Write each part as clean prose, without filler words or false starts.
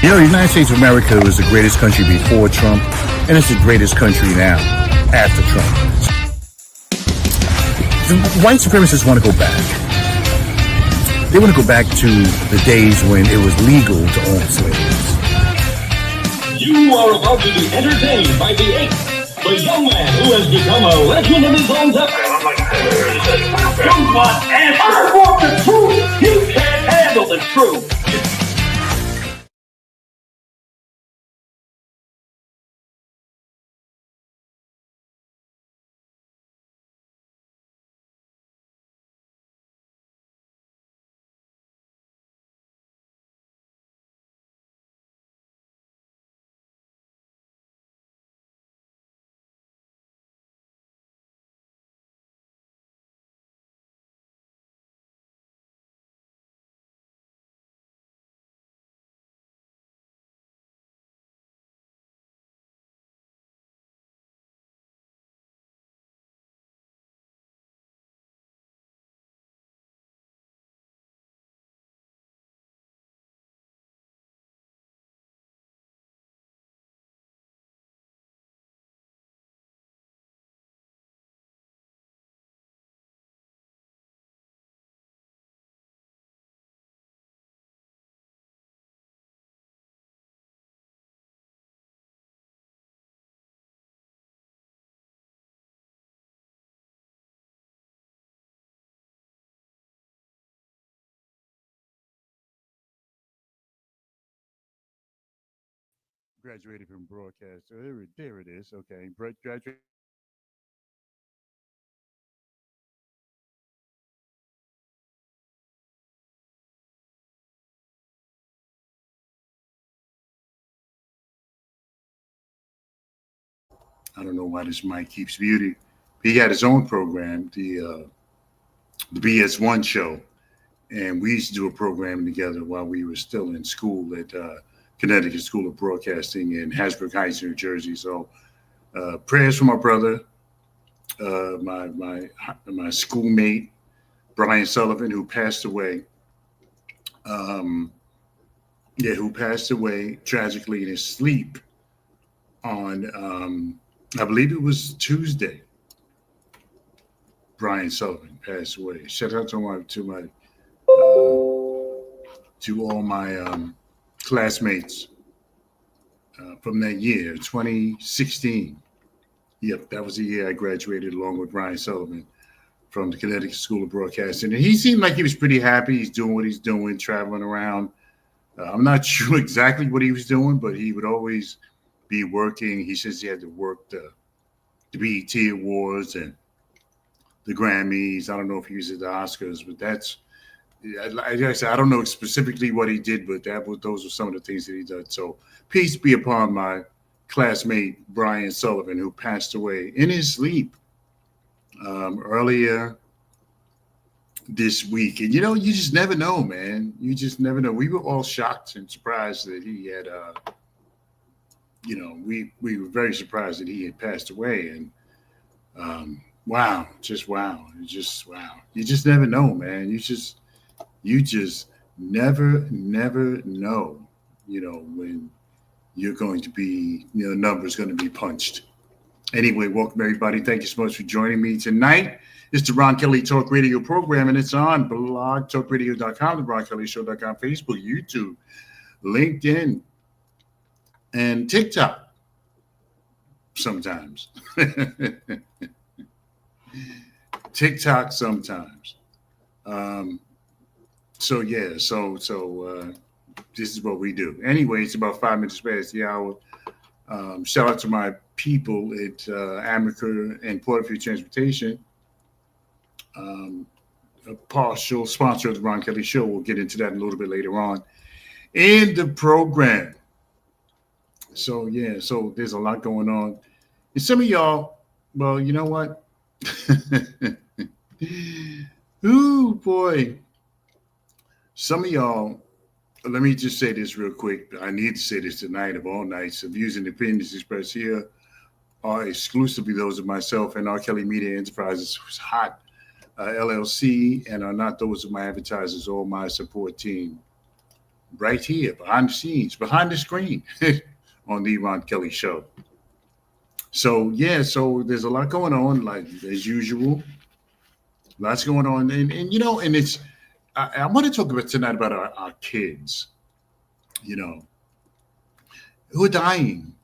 You know, the United States of America was the greatest country before Trump, and it's the greatest country now after Trump. The white supremacists want to go back. They want to go back to the days when it was legal to own slaves. You are about to be entertained by the ape, the young man who has become a legend in his own time. You want answers? I want the truth. You can't handle the truth. Graduated from broadcast. There it is. Okay. Graduated. I don't know why this mic keeps muted. He had his own program, the BS1 show, and we used to do a program together while we were still in school at Connecticut School of Broadcasting in Hasbrook Heights, New Jersey. So prayers for my brother, my schoolmate, Brian Sullivan, who passed away. Who passed away tragically in his sleep on, I believe it was Tuesday. Brian Sullivan passed away. Shout out to all my classmates from that year, 2016. Yep, that was the year I graduated along with Brian Sullivan from the Connecticut School of Broadcasting. And he seemed like he was pretty happy. He's doing what he's doing, traveling around. I'm not sure exactly what he was doing, but he would always be working. He says he had to work the BET Awards and the Grammys. I don't know if he was at the Oscars, but that's, like I said, I don't know specifically what he did, but those were some of the things that he did. So peace be upon my classmate, Brian Sullivan, who passed away in his sleep earlier this week. And, you know, you just never know, man. You just never know. We were all shocked and surprised that he had, we were very surprised that he had passed away. And wow. Just wow. You just never know, man. You just never know, when you're going to be, number's going to be punched. Anyway, welcome everybody. Thank you so much for joining me tonight. It's the Ron Kelly Talk Radio program, and it's on blogtalkradio.com, the RonKellyShow.com, Facebook, YouTube, LinkedIn, and TikTok sometimes. TikTok sometimes. So this is what we do. Anyway, it's about 5 minutes past the hour. Shout out to my people at Amaker and Porterfield Transportation. A partial sponsor of the Ron Kelly Show. We'll get into that a little bit later on in the program. So there's a lot going on. And some of y'all, well, you know what? Ooh, boy. Some of y'all, let me just say this real quick. I need to say this tonight of all nights. The views and opinions expressed here are exclusively those of myself and R. Kelly Media Enterprises, who's hot LLC, and are not those of my advertisers or my support team. right here, behind the scenes, behind the screen on the Ron Kelly Show. So yeah, so there's a lot going on, like as usual. Lots going on, and you know, and it's I want to talk about tonight about our kids, you know, who are dying.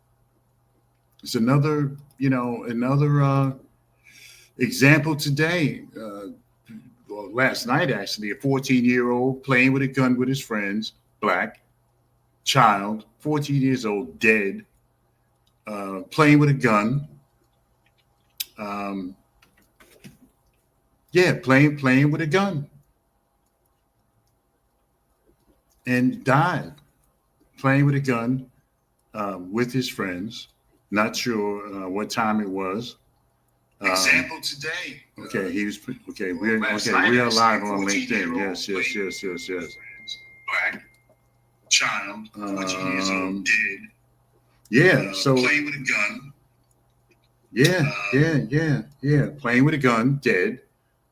It's another, you know, another example today. Well, last night actually, a 14-year-old playing with a gun with his friends, black child, 14 years old, dead, playing with a gun. Um, yeah, playing with a gun, and died playing with a gun with his friends. Not sure what time it was. Example today. Okay, he was okay. We are live on LinkedIn. Yes. Black child, 14 years old, dead. Yeah, so playing with a gun. Yeah. Playing with a gun, dead.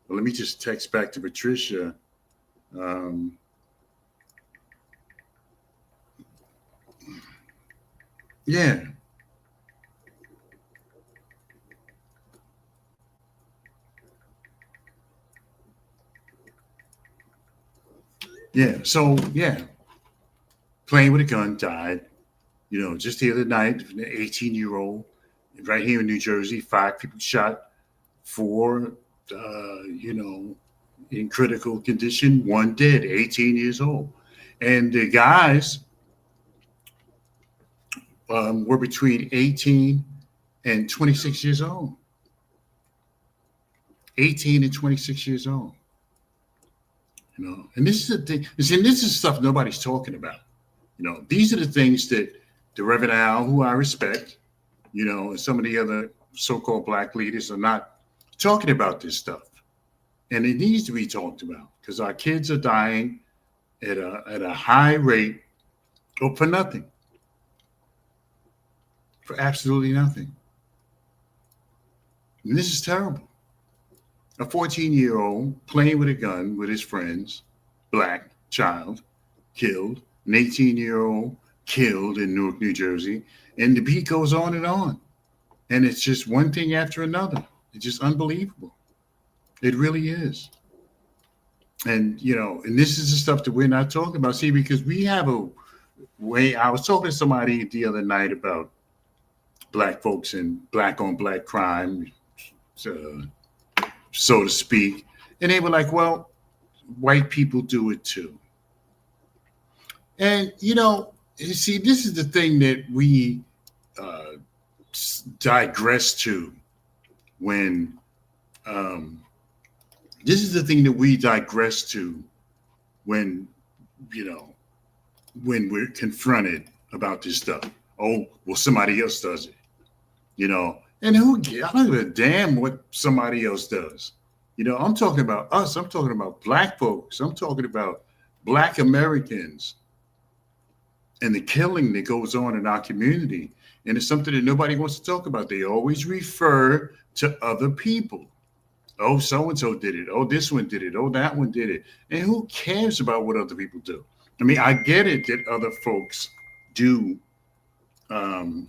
Well, let me just text back to Patricia. Yeah. Yeah. So yeah, playing with a gun, died. You know, just the other night, an 18-year-old right here in New Jersey, 5 people shot, 4, you know, in critical condition, 1 dead, 18 years old. And the guys were between 18 and 26 years old. 18 and 26 years old. You know, and this is the thing. See, this is stuff nobody's talking about. You know, these are the things that the Reverend Al, who I respect, you know, and some of the other so-called black leaders are not talking about this stuff. And it needs to be talked about because our kids are dying at a high rate for nothing. For absolutely nothing. And this is terrible. A 14-year-old playing with a gun with his friends, black child, killed. An 18-year-old killed in Newark, New Jersey. And the beat goes on. And it's just one thing after another. It's just unbelievable. It really is. And, you know, and this is the stuff that we're not talking about. See, because we have a way. I was talking to somebody the other night about black folks and black on black crime, so to speak. And they were like, well, white people do it too. And, you know, see, this is the thing that we digress to when this is the thing that we digress to when, you know, when we're confronted about this stuff. Oh, well, somebody else does it, you know, and I don't give a damn what somebody else does. You know, I'm talking about us. I'm talking about black folks. I'm talking about black Americans and the killing that goes on in our community. And it's something that nobody wants to talk about. They always refer to other people. Oh, so-and-so did it. Oh, this one did it. Oh, that one did it. And who cares about what other people do? I mean, I get it that other folks do. I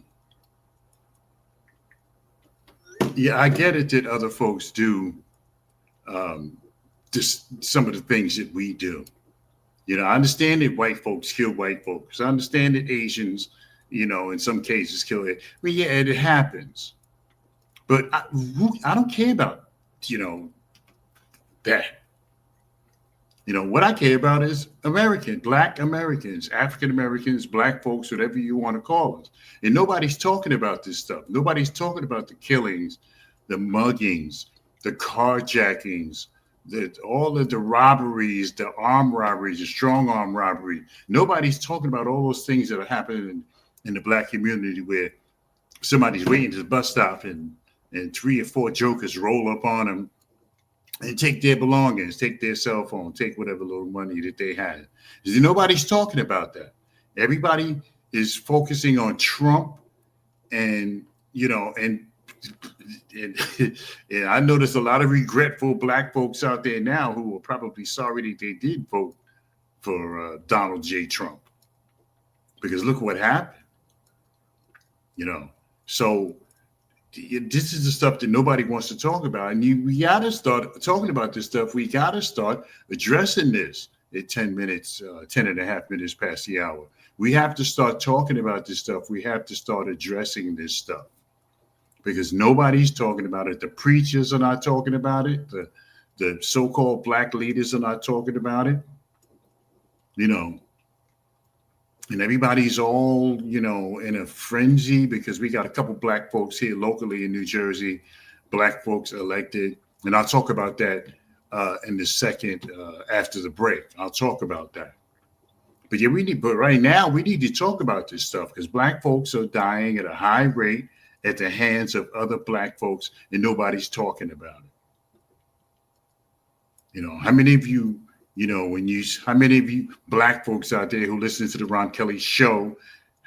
get it that other folks do just some of the things that we do. You know, I understand that white folks kill white folks. I understand that Asians, you know, in some cases kill it. I mean, yeah, it happens. But I don't care about, you know, that. You know, what I care about is black Americans, African Americans, black folks, whatever you want to call us. And nobody's talking about this stuff. Nobody's talking about the killings, the muggings, the carjackings, all of the robberies, the armed robberies, the strong arm robbery. Nobody's talking about all those things that are happening in the black community where somebody's waiting to the bus stop and 3 or 4 jokers roll up on them and take their belongings, take their cell phone, take whatever little money that they had. Nobody's talking about that. Everybody is focusing on Trump and, you know, and I know there's a lot of regretful black folks out there now who are probably sorry that they did vote for Donald J. Trump. Because look what happened. So this is the stuff that nobody wants to talk about. And we got to start talking about this stuff. We got to start addressing this at 10 and a half minutes past the hour. We have to start talking about this stuff. We have to start addressing this stuff because nobody's talking about it. The preachers are not talking about it. The so-called black leaders are not talking about it, and everybody's all, in a frenzy because we got a couple black folks here locally in New Jersey, black folks elected. And I'll talk about that in the second after the break. I'll talk about that. But right now we need to talk about this stuff because black folks are dying at a high rate at the hands of other black folks and nobody's talking about it. How many of you, how many of you black folks out there who listen to the Ron Kelly show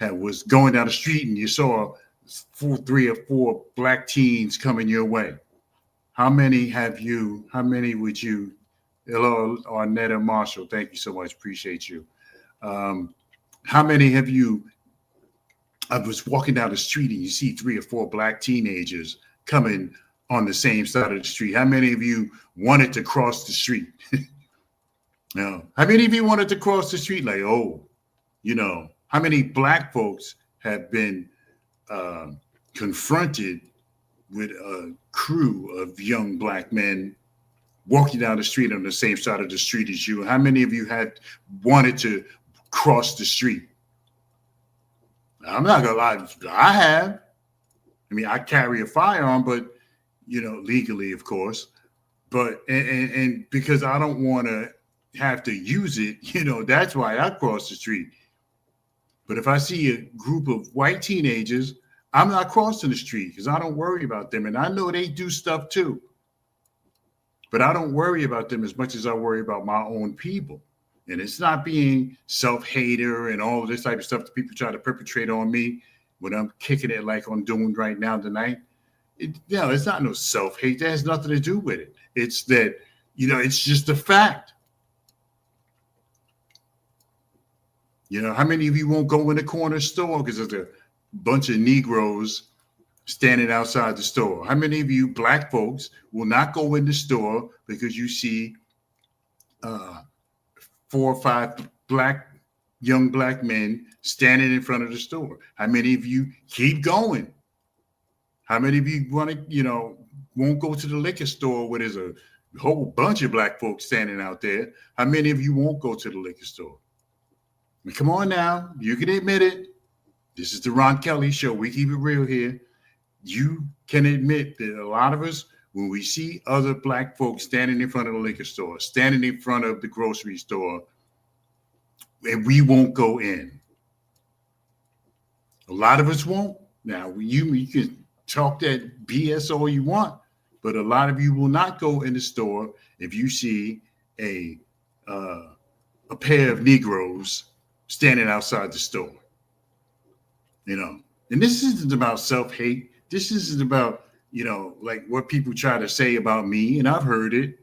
was going down the street and you saw 3 or 4 black teens coming your way? How many would you, hello, Arnetta Marshall, thank you so much, appreciate you. How many have you, I was walking down the street and you see 3 or 4 black teenagers coming on the same side of the street? How many of you wanted to cross the street? Now, how many of you wanted to cross the street? Like, how many black folks have been confronted with a crew of young black men walking down the street on the same side of the street as you? How many of you had wanted to cross the street? I'm not gonna lie, I have. I mean, I carry a firearm, but legally, of course. But and because I don't want to have to use it, that's why I cross the street. But if I see a group of white teenagers, I'm not crossing the street because I don't worry about them. And I know they do stuff too. But I don't worry about them as much as I worry about my own people. And it's not being self-hater and all of this type of stuff that people try to perpetrate on me when I'm kicking it like I'm doing right now tonight. It's not no self-hate. That has nothing to do with it. It's that, it's just a fact. How many of you won't go in the corner store because there's a bunch of Negroes standing outside the store? How many of you black folks will not go in the store because you see 4 or 5 young black men standing in front of the store? How many of you keep going? How many of you won't go to the liquor store where there's a whole bunch of black folks standing out there? How many of you won't go to the liquor store? I mean, come on now, you can admit it. This is the Ron Kelly show. We keep it real here. You can admit that a lot of us, when we see other black folks standing in front of the liquor store, standing in front of the grocery store, and we won't go in. A lot of us won't. Now, you can talk that BS all you want, but a lot of you will not go in the store if you see a pair of Negroes standing outside the store. And this isn't about self-hate. This isn't about, like what people try to say about me. And I've heard it,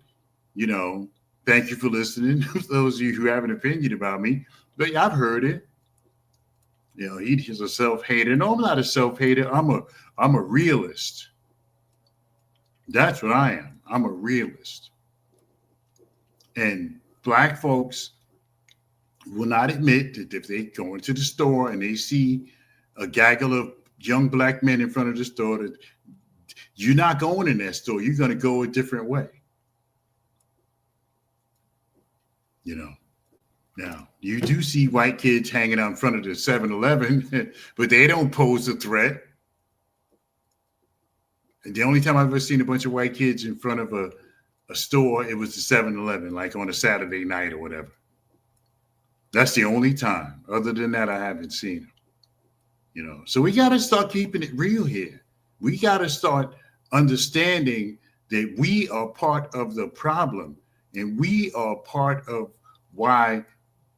thank you for listening. Those of you who have an opinion about me, but I've heard it. He's a self-hater. No, I'm not a self-hater. I'm a realist. That's what I am. I'm a realist. And black folks will not admit that if they go into the store and they see a gaggle of young black men in front of the store, that you're not going in that store. You're going to go a different way. Now, you do see white kids hanging out in front of the 7-Eleven, but they don't pose a threat. And the only time I've ever seen a bunch of white kids in front of a store, it was the 7-Eleven, like on a Saturday night or whatever. That's the only time. Other than that, I haven't seen them. So we got to start keeping it real here. We got to start understanding that we are part of the problem, and we are part of why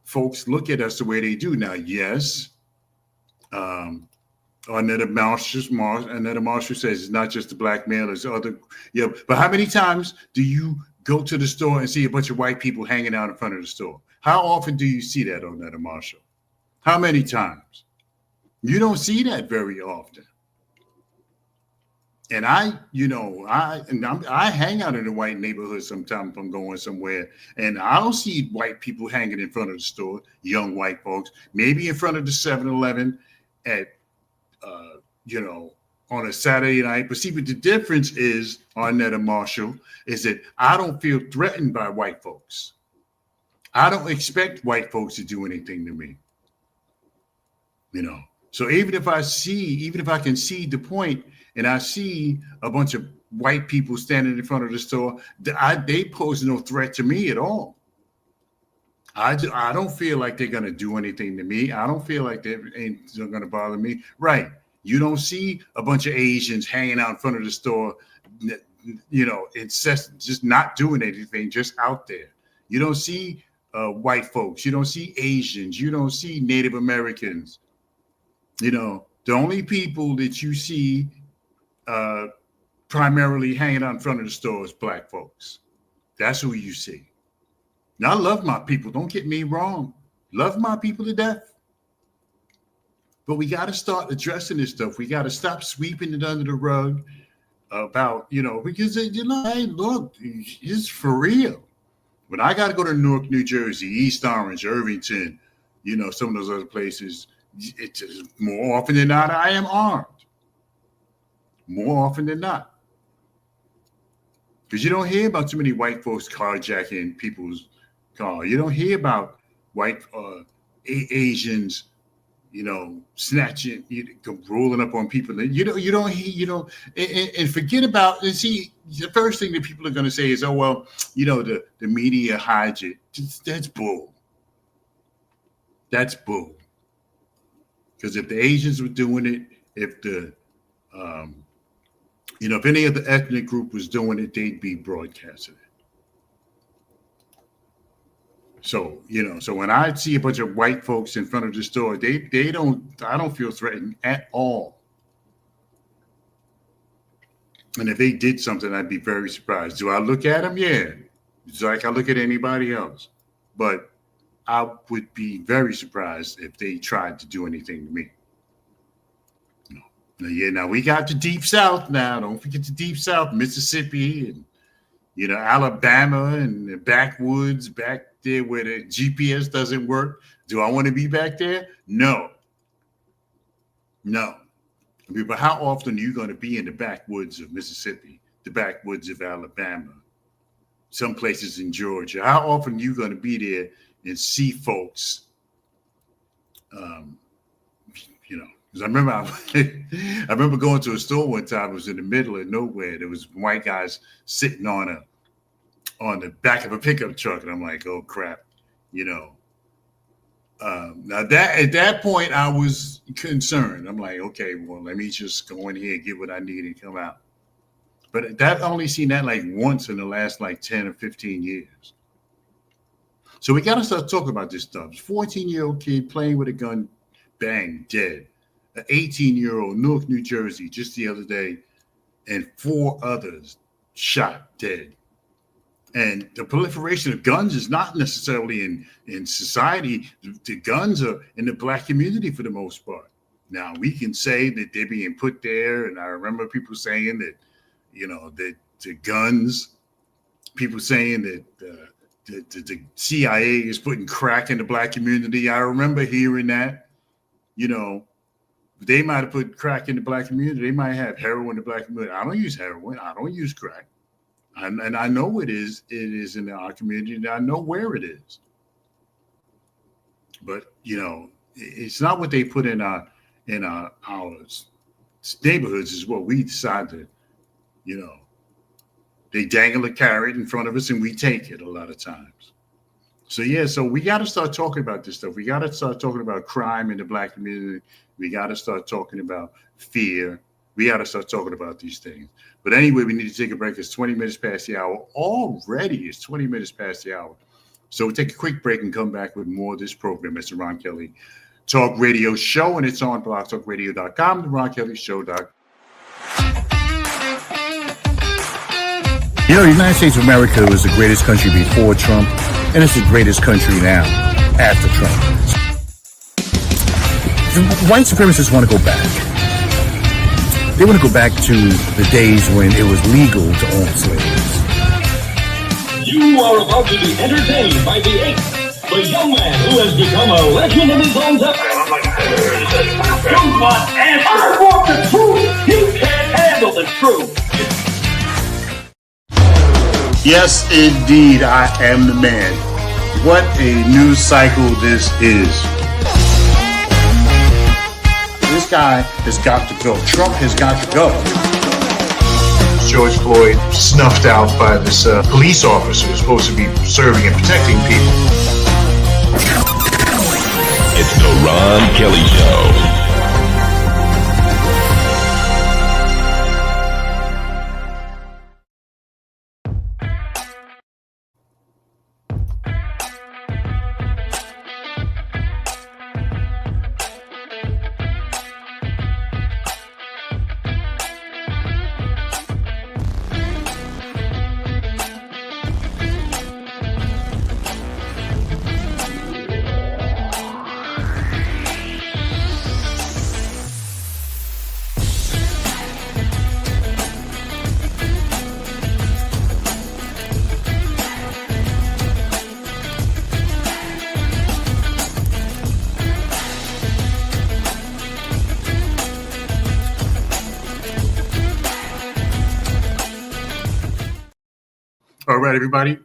folks look at us the way they do. Now, yes, Arnetta Marshall says it's not just the black male, it's other. But how many times do you go to the store and see a bunch of white people hanging out in front of the store? How often do you see that on Netta Marshall? How many times? You don't see that very often. And I hang out in a white neighborhood sometimes if I'm going somewhere, and I don't see white people hanging in front of the store, young white folks, maybe in front of the 7-Eleven at, on a Saturday night. But see, what the difference is on Netta Marshall is that I don't feel threatened by white folks. I don't expect white folks to do anything to me. So even if I can see the point, and I see a bunch of white people standing in front of the store, they pose no threat to me at all. I don't feel like they're going to do anything to me. I don't feel like they're going to bother me. Right. You don't see a bunch of Asians hanging out in front of the store, just not doing anything, just out there. You don't see white folks. You don't see Asians. You don't see Native Americans. The only people that you see primarily hanging out in front of the store is black folks. That's who you see. Now, I love my people. Don't get me wrong. Love my people to death. But we got to start addressing this stuff. We got to stop sweeping it under the rug about, because, hey, look, it's for real. When I got to go to Newark, New Jersey, East Orange, Irvington, some of those other places, it's more often than not, I am armed. More often than not. Because you don't hear about too many white folks carjacking people's car. You don't hear about white Asians, snatching, rolling up on people. You don't hear, and forget about, and see, the first thing that people are going to say is, oh, well, the media hides it. That's bull. That's bull. Because if the Asians were doing it, if the, if any other ethnic group was doing it, they'd be broadcasting it. So, so when I see a bunch of white folks in front of the store, I don't feel threatened at all. And if they did something, I'd be very surprised. Do I look at them? Yeah. It's like I look at anybody else. But I would be very surprised if they tried to do anything to me. Now we got the Deep South now. Don't forget the Deep South, Mississippi and, Alabama and the backwoods back there where the GPS doesn't work. Do I want to be back there? No. But how often are you going to be in the backwoods of Mississippi, the backwoods of Alabama, some places in Georgia? How often are you going to be there and see folks, because I remember going to a store one time. It was in the middle of nowhere. There was white guys sitting on the back of a pickup truck, and I'm like, oh crap, Now at that point, I was concerned. I'm like, okay, well, let me just go in here and get what I need and come out. But I've only seen that like once in the last like 10 or 15 years. So we got to start talking about this stuff. 14-year-old kid playing with a gun, bang, dead. An 18-year-old, Newark, New Jersey, just the other day, and 4 others shot dead. And the proliferation of guns is not necessarily in society. The guns are in the black community for the most part. Now, we can say that they're being put there, and I remember people saying that, that the guns, people saying that the CIA is putting crack in the black community. I remember hearing that, they might have put crack in the black community. They might have heroin in the black community. I don't use heroin. I don't use crack. And I know it is in our community, and I know where it is. But, it's not what they put in our neighborhoods is what we decide to, they dangle a carrot in front of us and we take it a lot of times. So we got to start talking about this stuff. We got to start talking about crime in the black community. We got to start talking about fear. We got to start talking about these things. But anyway, we need to take a break. It's 20 minutes past the hour. Already it's 20 minutes past the hour. So we'll take a quick break and come back with more of this program. It's the Ron Kelly Talk Radio Show, and it's on blogtalkradio.com, the Ron Kelly Show.com. The United States of America was the greatest country before Trump, and it's the greatest country now after Trump. The white supremacists want to go back. They want to go back to the days when it was legal to own slaves. You are about to be entertained by the ape, the young man who has become a legend in his own time. You want answers? I want the truth. You can't handle the truth. Yes, indeed, I am the man. What a news cycle this is. This guy has got to go. Trump has got to go. George Floyd snuffed out by this police officer who's supposed to be serving and protecting people. It's the Ron Kelly Show. All right, everybody.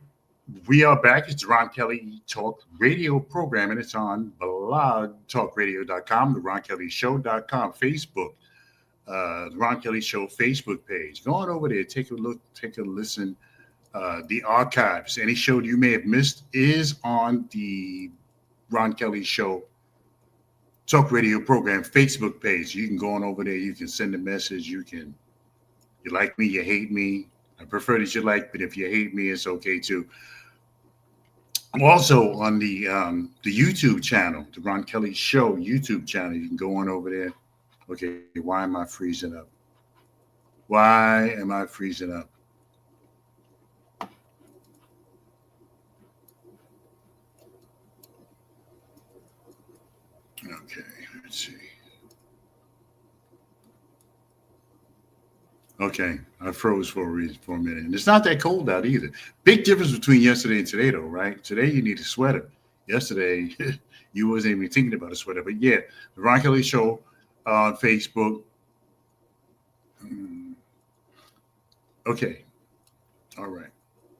We are back. It's the Ron Kelly Talk Radio program, and it's on blogtalkradio.com, the RonKellyShow.com, Facebook, the Ron Kelly Show Facebook page. Go on over there, take a look, take a listen. The archives, any show you may have missed is on the Ron Kelly Show Talk Radio program Facebook page. You can go on over there. You can send a message. You like me, you hate me. I prefer that you like, but if you hate me, it's okay too. I'm also on the YouTube channel, the Ron Kelly Show YouTube channel. You can go on over there. Okay, why am I freezing up? Why am I freezing up? Okay, let's see. Okay, I froze for a minute. And it's not that cold out either. Big difference between yesterday and today, though, right? Today, you need a sweater. Yesterday, you wasn't even thinking about a sweater. But yeah, the Ron Kelly Show on Facebook. Okay. All right.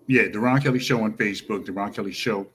Yeah, the Ron Kelly Show on Facebook, the Ron Kelly Show.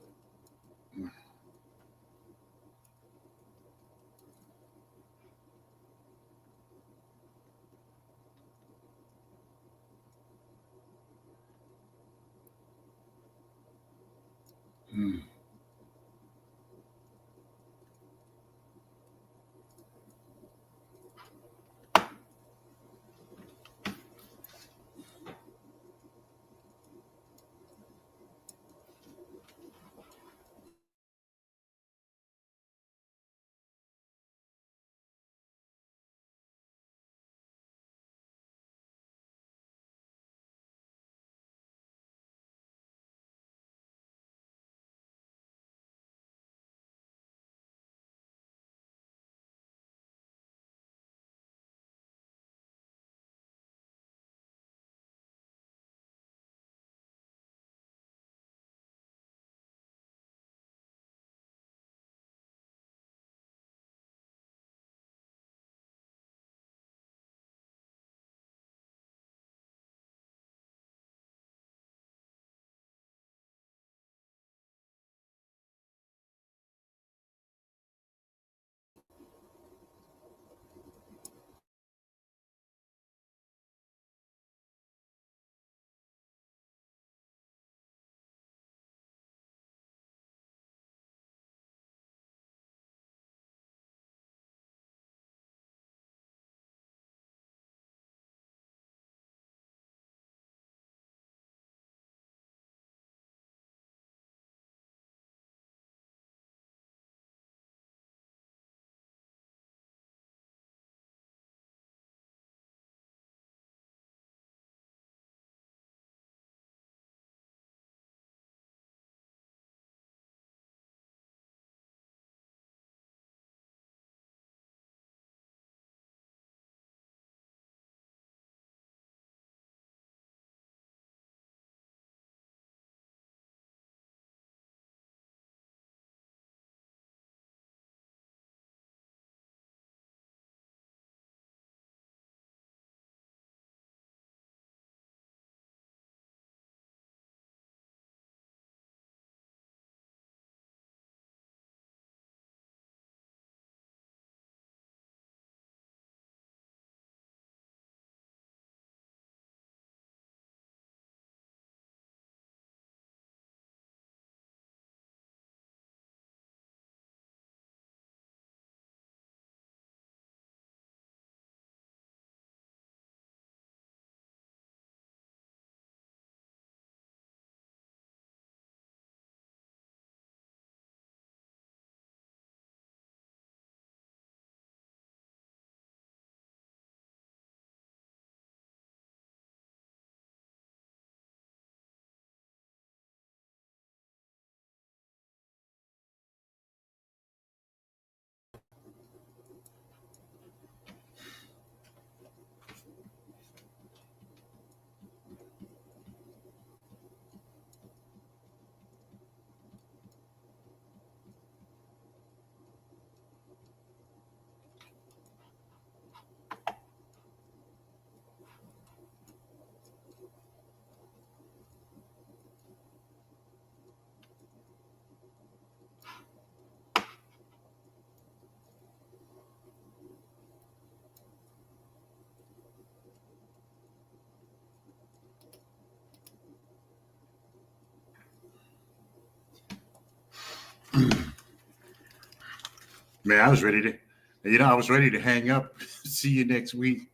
Man, I was ready to hang up. See you next week.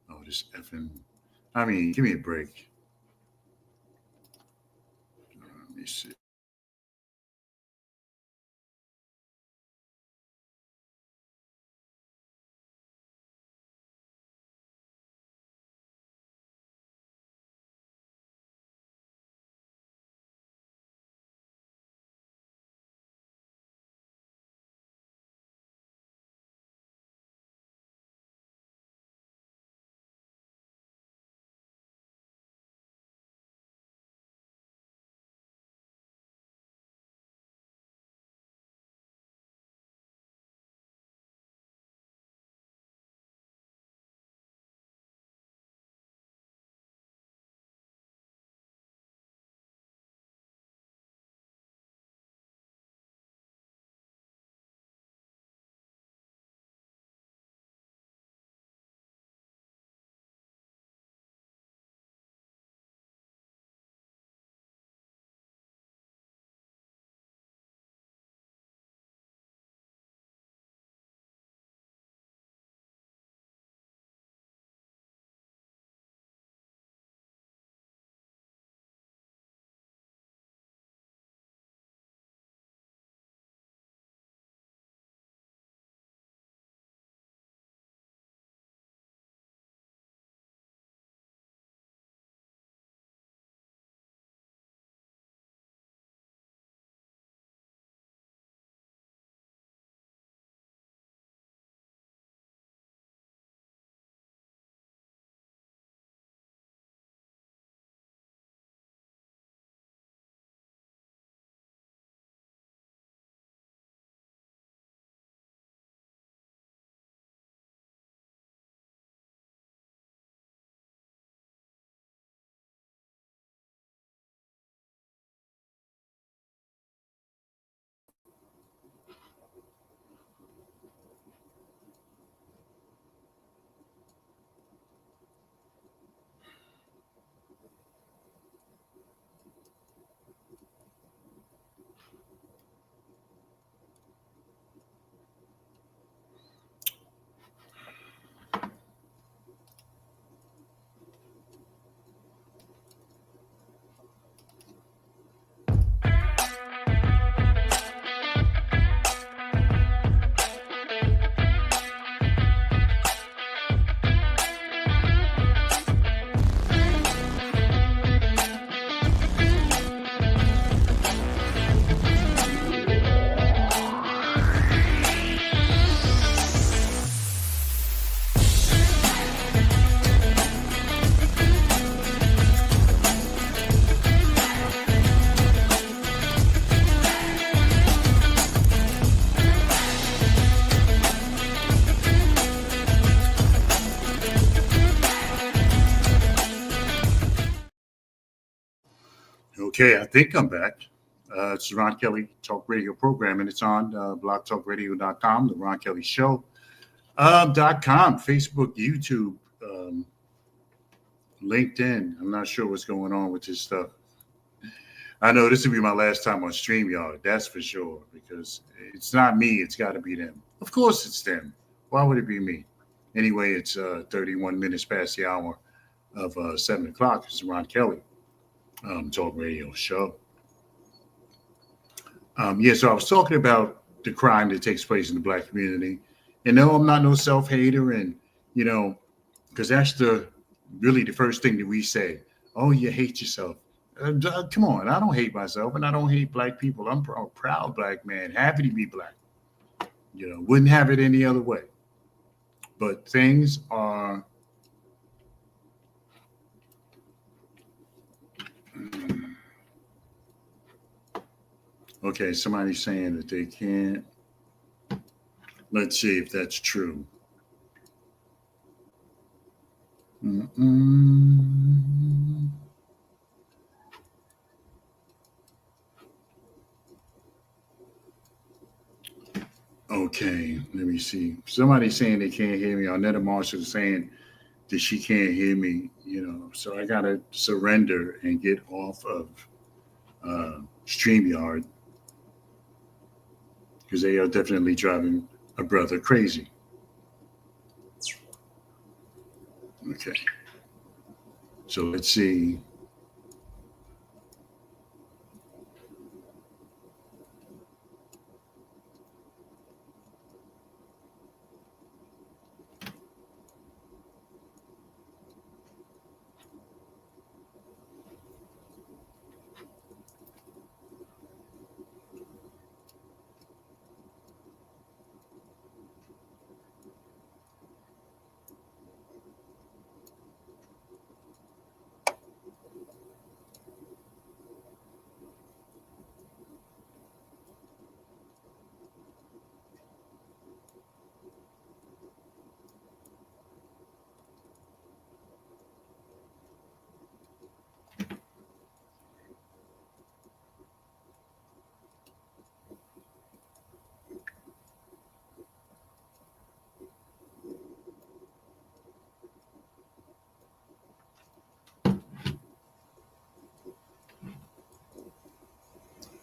Oh, this effing. I mean, give me a break. Let me see. Okay, I think I'm back. It's the Ron Kelly Talk Radio program, and it's on blogtalkradio.com, the Ron Kelly Show, .com, Facebook, YouTube, LinkedIn. I'm not sure what's going on with this stuff. I know this will be my last time on StreamYard, that's for sure, because it's not me, it's got to be them. Of course it's them. Why would it be me? Anyway, it's 31 minutes past the hour of 7 o'clock. It's the Ron Kelly Talk Radio Show. So I was talking about the crime that takes place in the Black community. And no, I'm not no self-hater, and, because that's really the first thing that we say. Oh, you hate yourself. Come on, I don't hate myself, and I don't hate Black people. I'm a proud Black man, happy to be Black. Wouldn't have it any other way. But things are okay. Somebody's saying that they can't. Let's see if that's true. Okay, let me see. Somebody's saying they can't hear me. Arnetta Marshall is saying that she can't hear me, so I got to surrender and get off of StreamYard. because they are definitely driving a brother crazy. Okay. So let's see.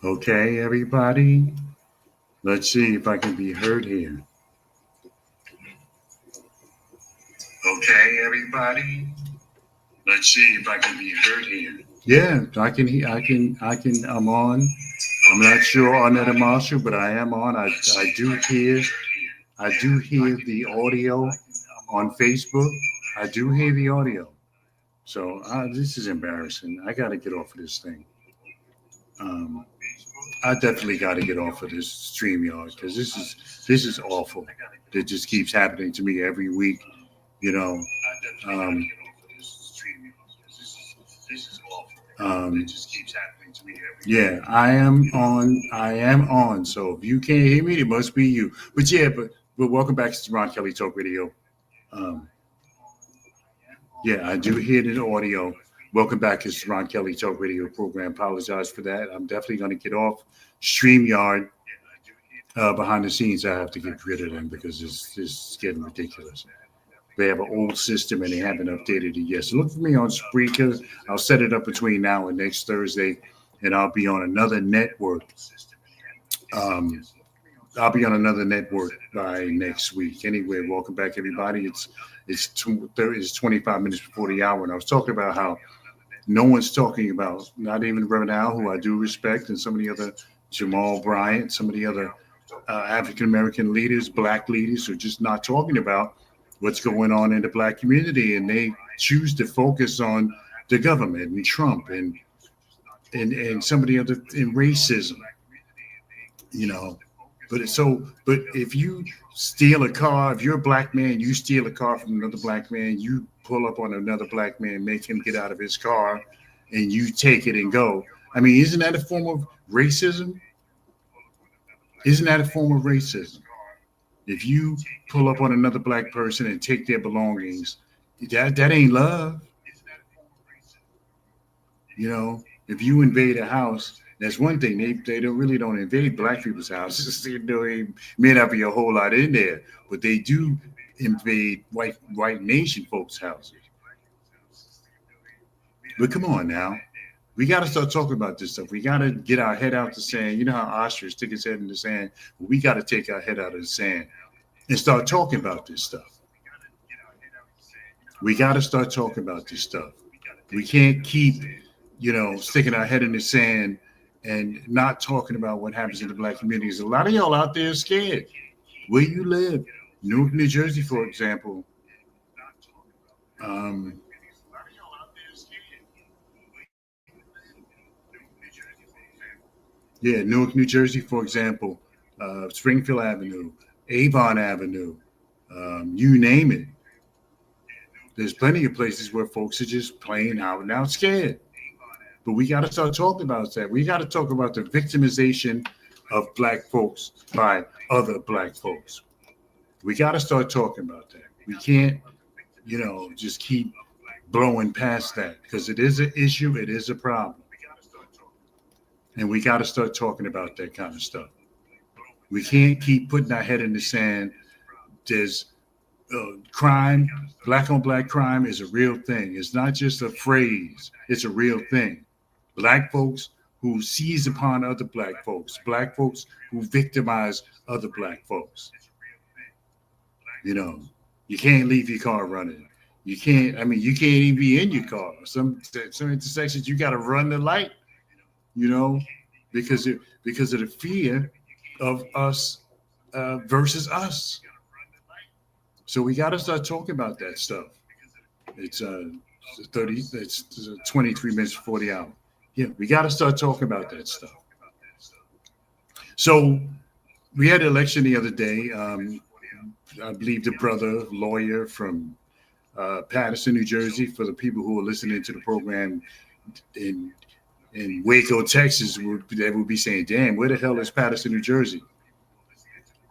Okay, everybody. Let's see if I can be heard here. Okay, everybody. Let's see if I can be heard here. Yeah, I can. I'm on. I'm not sure on that, Marshall, but I am on. I do hear the audio on Facebook. I do hear the audio. So this is embarrassing. I got to get off of this thing. I definitely got to get off of this StreamYard because this is awful. It just keeps happening to me every week. You know. Yeah, I am on. So if you can't hear me, it must be you. But yeah, but welcome back to Ron Kelly Talk Radio. Yeah, I do hear the audio. Welcome back to the Ron Kelly Talk Radio program. Apologize for that. I'm definitely going to get off StreamYard. Behind the scenes, I have to get rid of them because it's getting ridiculous. They have an old system and they haven't updated it yet. So look for me on Spreaker. I'll set it up between now and next Thursday, and I'll be on another network. I'll be on another network by next week. Anyway, welcome back, everybody. It's 25 minutes before the hour, and I was talking about how no one's talking about, not even Reverend Al, who I do respect, and some of the other, Jamal Bryant, some of the other African-American leaders, black leaders, who are just not talking about what's going on in the black community, and they choose to focus on the government and Trump and some of the other, and racism, you know. But if you steal a car, if you're a black man, you steal a car from another black man, you pull up on another black man, make him get out of his car, and you take it and go. I mean, isn't that a form of racism? Isn't that a form of racism? If you pull up on another black person and take their belongings, that ain't love. You know, if you invade a house, that's one thing. They don't invade black people's houses. They may not be a whole lot in there, but they do invade white nation folks' houses. But come on now. We got to start talking about this stuff. We got to get our head out the sand. You know how ostrich stick his head in the sand? We got to take our head out of the sand and start talking about this stuff. We got to start talking about this stuff. We can't keep, sticking our head in the sand and not talking about what happens in the black communities. A lot of y'all out there are scared. Where you live, Newark, New Jersey, for example. Newark, New Jersey, for example, Springfield Avenue, Avon Avenue, you name it. There's plenty of places where folks are just plain out and out scared. But we got to start talking about that. We got to talk about the victimization of black folks by other black folks. We got to start talking about that. We can't, just keep blowing past that because it is an issue. It is a problem. And we got to start talking about that kind of stuff. We can't keep putting our head in the sand. There's crime, black on black crime is a real thing. It's not just a phrase. It's a real thing. Black folks who seize upon other black folks who victimize other black folks. You know, you can't leave your car running. You can't. I mean, you can't even be in your car. Some intersections you got to run the light. You know, because of the fear of us versus us. So we got to start talking about that stuff. It's 23 minutes 40 hours. Yeah, we got to start talking about that stuff. So we had an election the other day. I believe the brother lawyer from Patterson, New Jersey, for the people who are listening to the program in Waco, Texas, they would be saying, damn, where the hell is Patterson, New Jersey?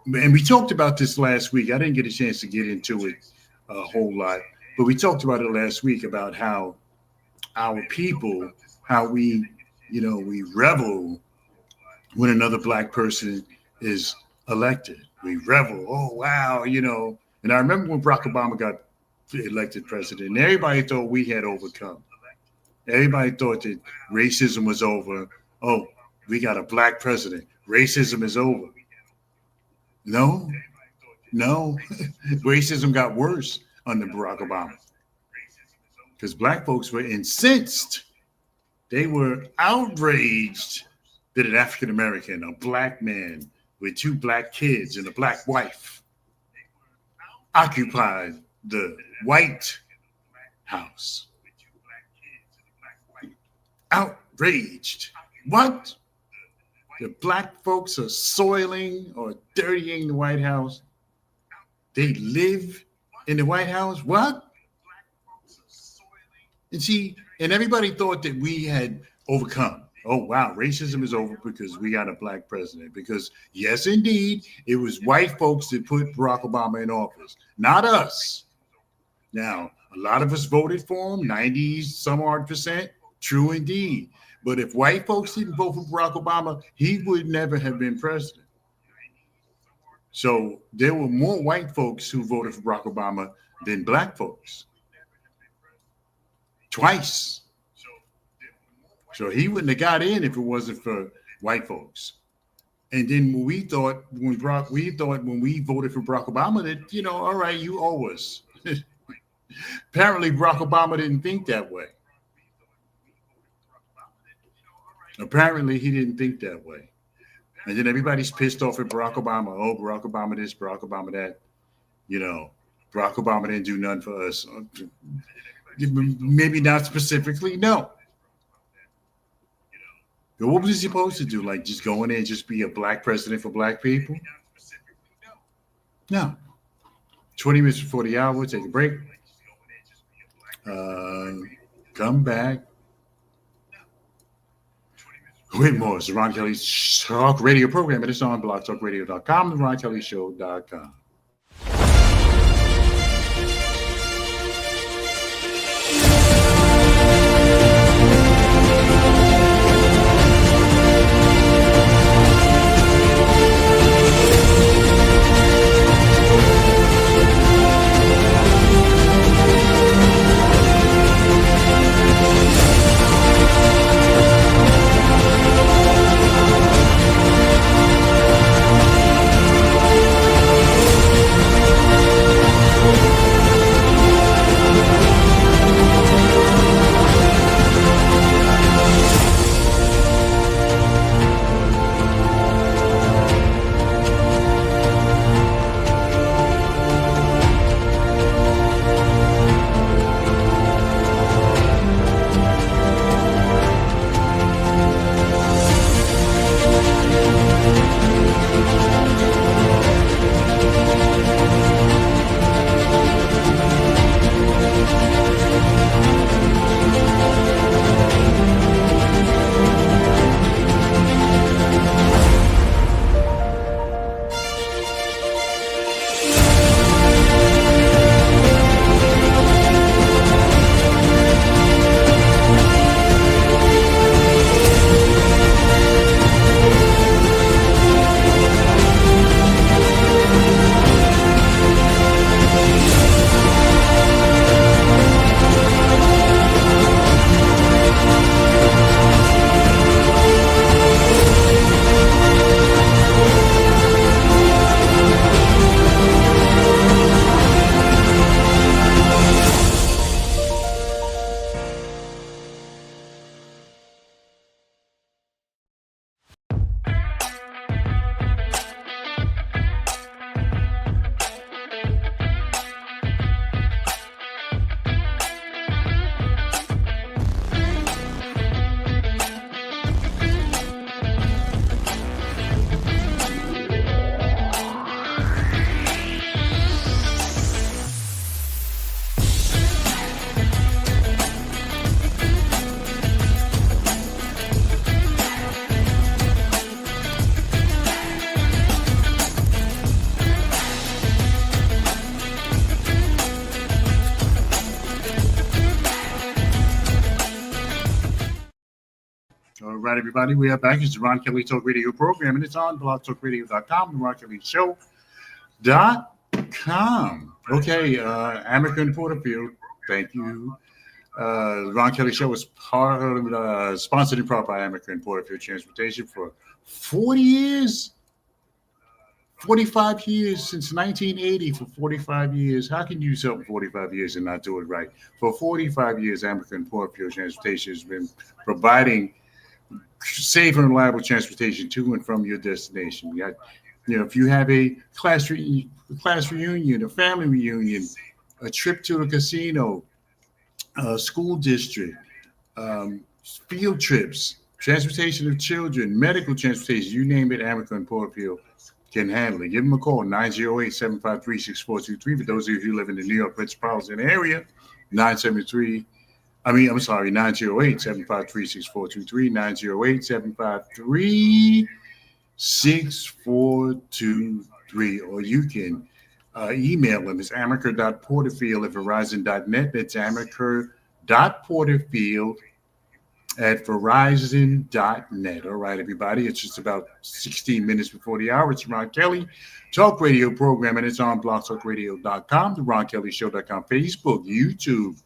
And we talked about this last week. I didn't get a chance to get into it a whole lot, but we talked about it last week about how our people, how we revel when another black person is elected. We revel. Oh, wow, And I remember when Barack Obama got elected president, and everybody thought we had overcome. Everybody thought that racism was over. Oh, we got a black president. Racism is over. No. Racism got worse under Barack Obama because black folks were incensed. They were outraged that an African American, a black man with 2 black kids and a black wife, occupied the White House. Outraged. What? The black folks are soiling or dirtying the White House. They live in the White House. What? And everybody thought that we had overcome. Oh, wow, racism is over because we got a black president. Because, yes, indeed, it was white folks that put Barack Obama in office, not us. Now, a lot of us voted for him, 90-some-odd%. True indeed. But if white folks didn't vote for Barack Obama, he would never have been president. So there were more white folks who voted for Barack Obama than black folks. Twice. So he wouldn't have got in if it wasn't for white folks. And then when we voted for Barack Obama that, all right, you owe us. Apparently Barack Obama didn't think that way. Apparently he didn't think that way. And then everybody's pissed off at Barack Obama. Oh, Barack Obama this, Barack Obama that. Barack Obama didn't do nothing for us. Maybe not specifically, no. But what was he supposed to do? Like just go in there and just be a black president for black people? No. 20 minutes before the hour, take a break. Come back. With more, it's the Ron Kelly Talk Radio program. It is on blogtalkradio.com, the RonKellyShow.com. right, everybody, we are back. It's the Ron Kelly Talk Radio program, and it's on blogtalkradio.com, the Ron Kelly Show.com. Okay, American Porterfield, thank you. Ron Kelly Show is sponsored in part by American Porterfield Transportation for 40 years. 45 years since 1980. For 45 years, how can you sell for 45 years and not do it right? For 45 years, American Porterfield Transportation has been providing safe and reliable transportation to and from your destination. If you have a class reunion, a family reunion, a trip to a casino, a school district, field trips, transportation of children, medical transportation, you name it, American Porterfield can handle it. Give them a call, 908-753-6423. For those of you who live in the New York metropolitan area, 908-753-6423, 908-753-6423. Or you can email them. It's amaker.porterfield at verizon.net. That's amaker.porterfield@verizon.net. All right, everybody. It's just about 16 minutes before the hour. It's Ron Kelly Talk Radio program, and it's on blogtalkradio.com, the Ron Kelly Show.com, Facebook, YouTube,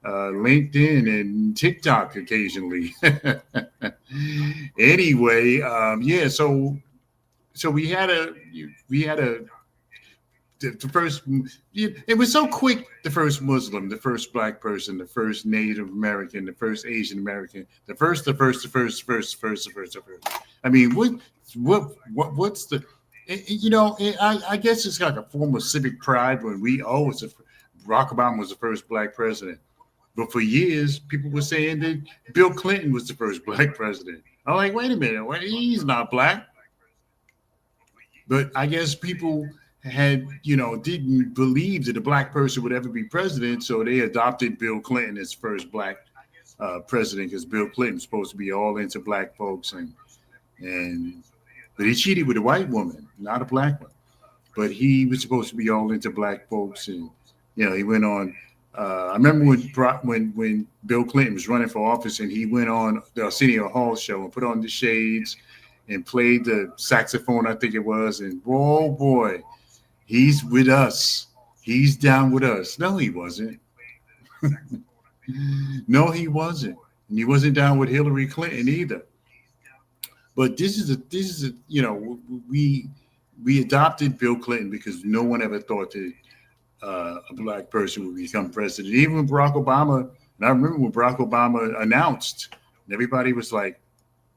LinkedIn, and TikTok occasionally. Anyway, so we had the first, it was so quick. The first Muslim, the first Black person, the first Native American, the first Asian American, the first. I mean, what's the, I guess it's like a form of civic pride when Barack Obama was the first Black president. But for years, people were saying that Bill Clinton was the first Black president. I'm like, wait a minute, he's not Black. But I guess people didn't believe that a Black person would ever be president, so they adopted Bill Clinton as first Black president, because Bill Clinton's supposed to be all into Black folks, but he cheated with a white woman, not a Black one. But he was supposed to be all into Black folks, and he went on. I remember when Bill Clinton was running for office, and he went on the Arsenio Hall show and put on the shades and played the saxophone, I think it was, and oh boy. He's with us. He's down with us. No, he wasn't. No, he wasn't. And he wasn't down with Hillary Clinton either. But this is we adopted Bill Clinton because no one ever thought that a Black person would become president. Even when Barack Obama, and I remember when Barack Obama announced, and everybody was like,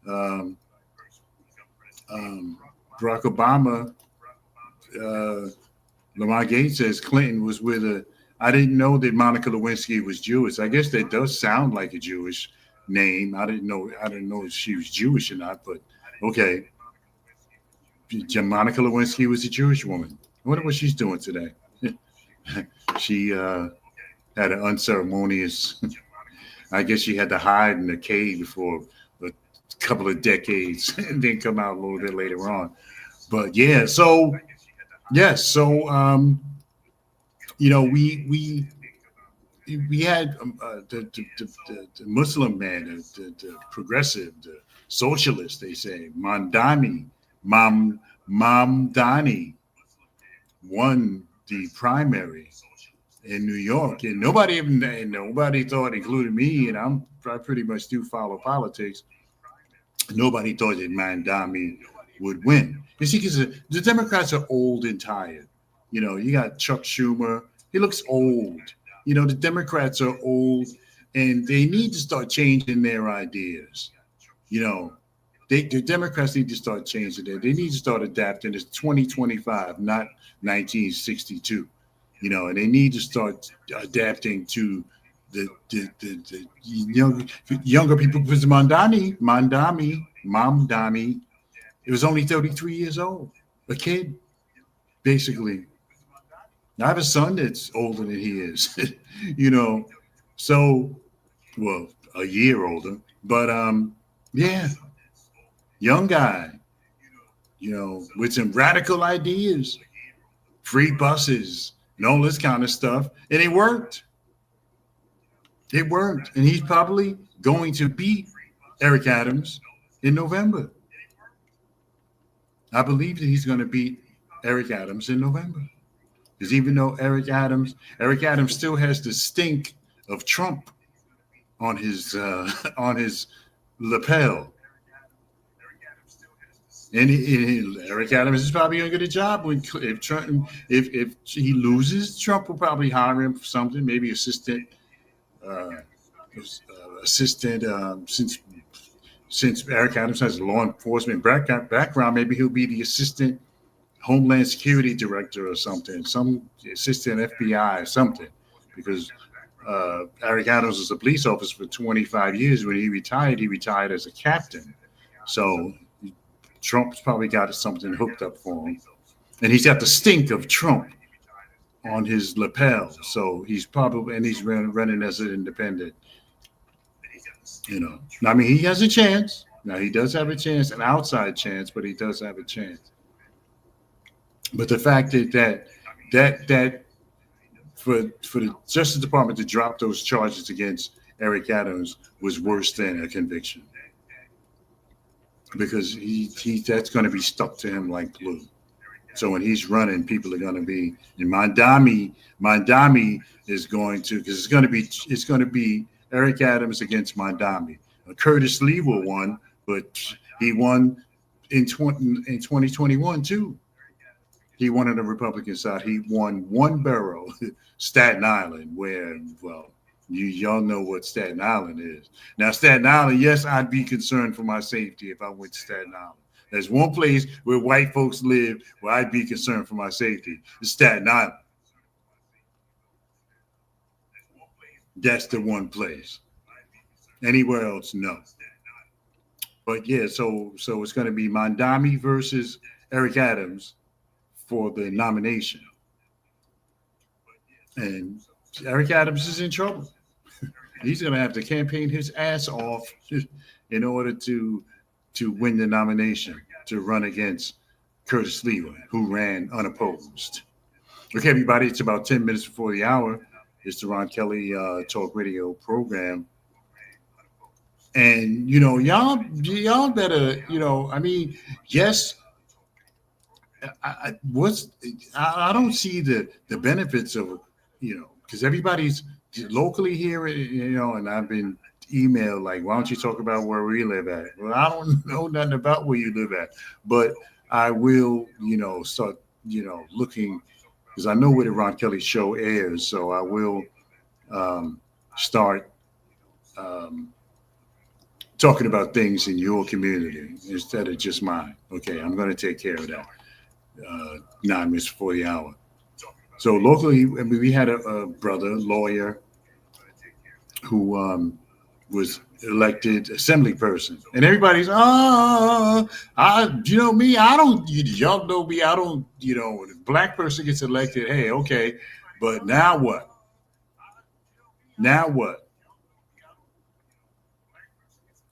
Barack Obama, Lamar Gates says Clinton was with I didn't know that Monica Lewinsky was Jewish. I guess that does sound like a Jewish name. I didn't know if she was Jewish or not, but okay. Monica Lewinsky was a Jewish woman. I wonder what she's doing today. She had an unceremonious, I guess she had to hide in a cave for a couple of decades and then come out a little bit later on. But yeah, so yes, so we had the Muslim man, the progressive, the socialist, they say, Mamdani won the primary in New York, and nobody thought, including me, and I pretty much do follow politics. Nobody thought that Mamdani would win. You see, because the Democrats are old and tired. You got Chuck Schumer. He looks old. The Democrats are old, and they need to start changing their ideas. The Democrats need to start changing it. They need to start adapting. It's 2025, not 1962. And they need to start adapting to the younger people. Because Mamdani, it was only 33 years old, a kid, basically. I have a son that's older than he is, so, well, a year older, but yeah, young guy, with some radical ideas, free buses and all this kind of stuff, and it worked. It worked, and he's probably going to beat Eric Adams in November. I believe that he's going to beat Eric Adams in November. Because even though Eric Adams still has the stink of Trump on his lapel. And Eric Adams is probably going to get a job if he loses. Trump will probably hire him for something, maybe assistant. Since Eric Adams has a law enforcement background, maybe he'll be the assistant Homeland Security director or something, some assistant FBI or something, because Eric Adams was a police officer for 25 years. When he retired as a captain. So Trump's probably got something hooked up for him. And he's got the stink of Trump on his lapel. So he's running as an independent. I mean, he has a chance. Now, he does have a chance, an outside chance, but he does have a chance. But the fact that for the Justice Department to drop those charges against Eric Adams was worse than a conviction, because that's going to be stuck to him like glue. So when he's running, people are going to be, and Mondami is going to, because it's going to be Eric Adams against Mondami. Curtis Lewa won, but he won in 2021 too. He won on the Republican side. He won one borough, Staten Island, where, well, y'all know what Staten Island is. Now, Staten Island, yes, I'd be concerned for my safety if I went to Staten Island. There's one place where white folks live where I'd be concerned for my safety. It's Staten Island. That's the one place. Anywhere else, no. But yeah, so it's going to be Mondami versus Eric Adams for the nomination. And Eric Adams is in trouble. He's going to have to campaign his ass off in order to win the nomination to run against Curtis Lewa, who ran unopposed. Okay, everybody, it's about 10 minutes before the hour. It's the Ron Kelly Talk Radio program. And, y'all better, I mean, yes, I don't see the benefits of, because everybody's locally here, and I've been emailed like, why don't you talk about where we live at? Well, I don't know nothing about where you live at, but I will, start, looking, because I know where the Ron Kelly show airs, so I will start talking about things in your community instead of just mine. Okay, I'm going to take care of that. 9 minutes before the hour. So locally, I mean, we had a brother, lawyer, who was elected assembly person, and everybody's, me, I don't, y'all know me, I don't, when a black person gets elected, hey, okay, but now what? Now what?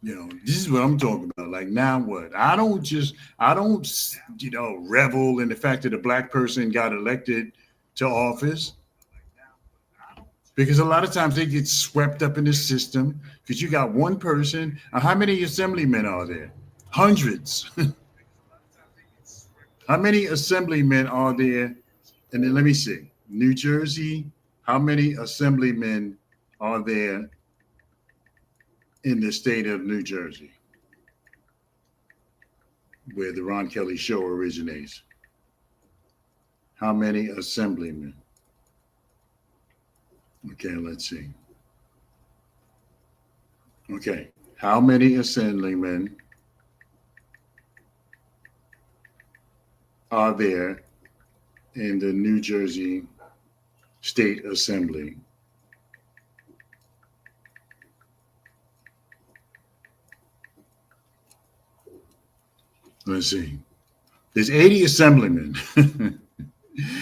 This is what I'm talking about. Like, now what? I don't, revel in the fact that a black person got elected to office, because a lot of times they get swept up in the system, because you got one person. How many assemblymen are there? Hundreds. How many assemblymen are there? And then let me see. New Jersey, how many assemblymen are there in the state of New Jersey, where the Ron Kelly show originates? How many assemblymen? Okay, let's see. Okay, how many assemblymen are there in the New Jersey State Assembly? Let's see. There's 80 assemblymen.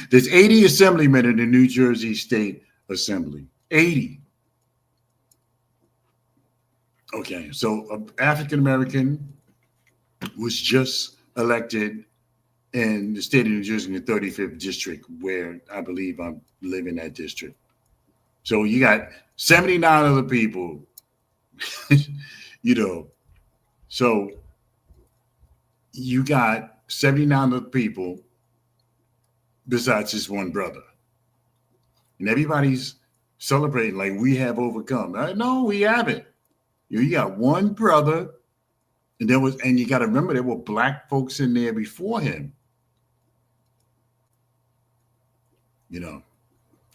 There's 80 assemblymen in the New Jersey State Assembly. 80. Okay, so an African American was just elected in the state of New Jersey in the 35th district, where I believe I live in that district. So you got 79 other people, So you got 79 other people besides this one brother. And everybody's celebrating like we have overcome. No, we haven't. You got one brother, and you got to remember there were black folks in there before him. You know,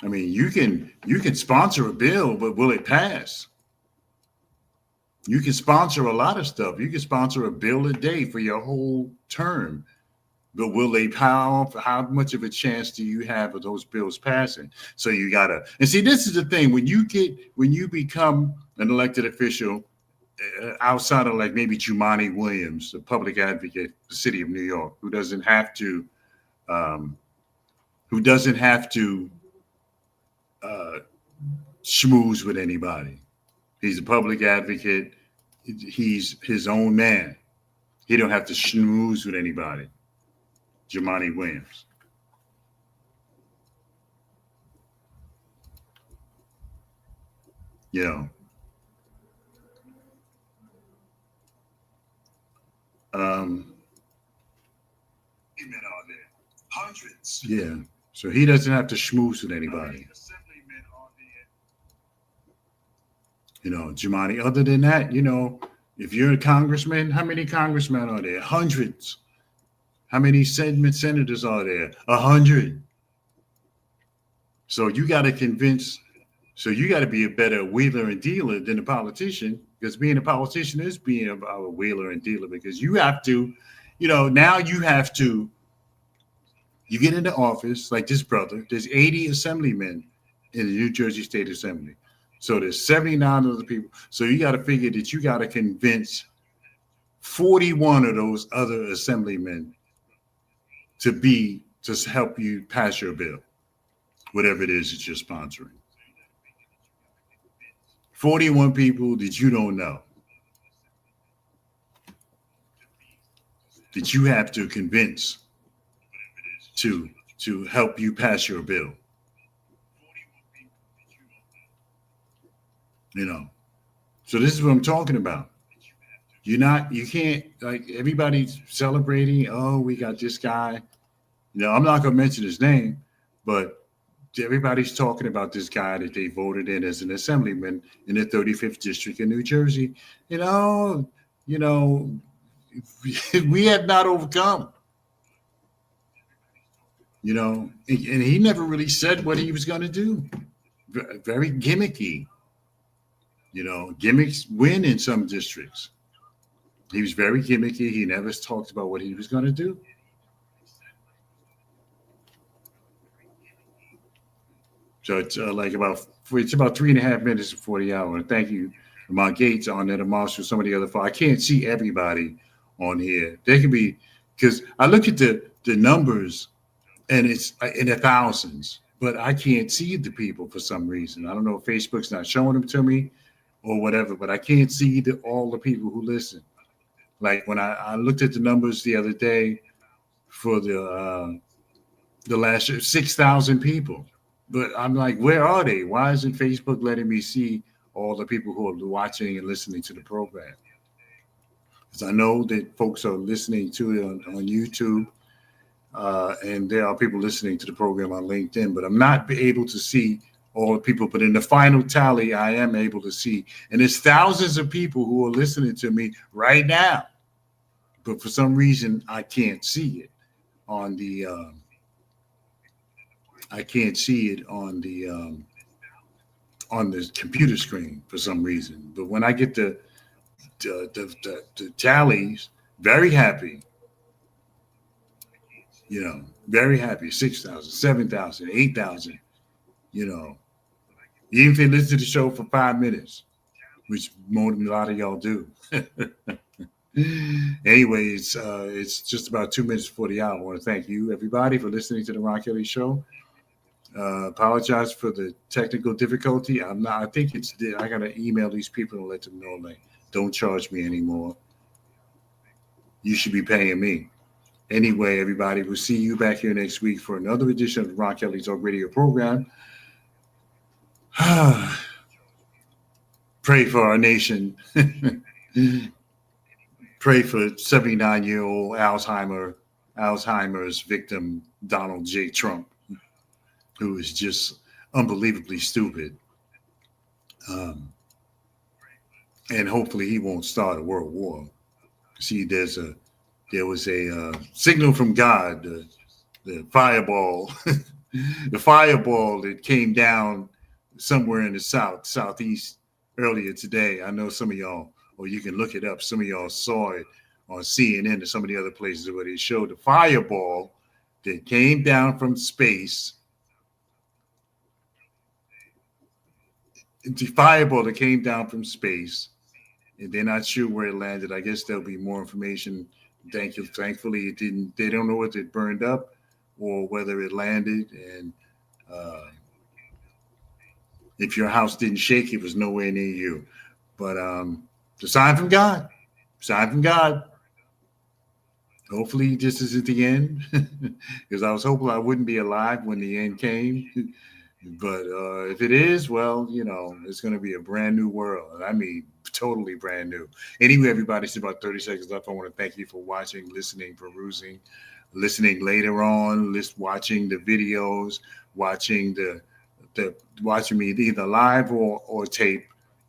I mean, you can sponsor a bill, but will it pass? You can sponsor a lot of stuff. You can sponsor a bill a day for your whole term. But will they how much of a chance do you have of those bills passing? So you gotta, and see, this is the thing, when you become an elected official outside of like maybe Jumaane Williams, the public advocate for the city of New York, who doesn't have to schmooze with anybody. He's a public advocate. He's his own man. He don't have to schmooze with anybody. Jumaane Williams. You know. He met all there. Hundreds. Yeah. So he doesn't have to schmooze with anybody. Assemblymen are there. You know, Jumaane. Other than that, you know, if you're a congressman, how many congressmen are there? Hundreds. How many senators are there? 100. So you got to you got to be a better wheeler and dealer than a politician, because being a politician is being a wheeler and dealer, because you have to, you know, now you get into office like this brother. There's 80 assemblymen in the New Jersey State Assembly. So there's 79 other people. So you got to figure that you got to convince 41 of those other assemblymen to help you pass your bill, whatever it is that you're sponsoring. 41 people that you don't know, that you have to convince to help you pass your bill. You know, so this is what I'm talking about. You can't, like, everybody's celebrating. Oh, we got this guy. You know, I'm not going to mention his name, but everybody's talking about this guy that they voted in as an assemblyman in the 35th district in New Jersey. You know, we have not overcome. You know, and he never really said what he was going to do. Very gimmicky. You know, gimmicks win in some districts. He was very gimmicky. He never talked about what he was going to do. So it's like about 3.5 minutes before the hour. And thank you, Lamont Gates, on there, Marshall, some of the other folks. I can't see everybody on here. They can be, because I look at the numbers and it's in the thousands, but I can't see the people for some reason. I don't know if Facebook's not showing them to me or whatever, but I can't see all the people who listen. Like when I looked at the numbers the other day for the last year, 6,000 people. But I'm like, where are they? Why isn't Facebook letting me see all the people who are watching and listening to the program? Because I know that folks are listening to it on YouTube, and there are people listening to the program on LinkedIn, but I'm not able to see all the people. But in the final tally, I am able to see. And there's thousands of people who are listening to me right now. But for some reason, I can't see it on the on the computer screen for some reason. But when I get the tallies, very happy. You know, very happy. 6,000, 7,000, 8,000. You know, even if they listen to the show for 5 minutes, which more than a lot of y'all do. Anyways, it's just about 2 minutes before the hour. I want to thank you, everybody, for listening to the Ron Kelly Show. Apologize for the technical difficulty. I think I got to email these people and let them know, like, don't charge me anymore. You should be paying me. Anyway, everybody, we'll see you back here next week for another edition of the Ron Kelly Talk Radio program. Pray for our nation. pray for 79-year-old Alzheimer's victim Donald J. Trump, who is just unbelievably stupid. And hopefully he won't start a world war. See, there was a signal from God, the fireball, the fireball that came down somewhere in the southeast earlier today. I know some of y'all, or you can look it up, some of y'all saw it on CNN and some of the other places where they showed the fireball that came down from space. The fireball that came down from space, and they're not sure where it landed. I guess there'll be more information. Thankfully, it didn't. They don't know whether it burned up or whether it landed. And if your house didn't shake, it was nowhere near you. But it's a sign from God. Sign from God. Hopefully, this isn't the end, because I was hoping I wouldn't be alive when the end came. But if it is, well, it's going to be a brand new world. I mean, totally brand new. Anyway, everybody, it's about 30 seconds left. I want to thank you for watching, listening, perusing, listening later on, watching the videos, watching watching me either live or tape.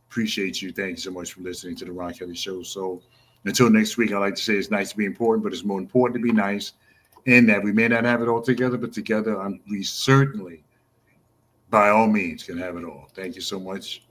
Appreciate you. Thank you so much for listening to the Ron Kelly Show. So until next week, I like to say it's nice to be important, but it's more important to be nice. And that we may not have it all together, but together we certainly, by all means, can have it all. Thank you so much.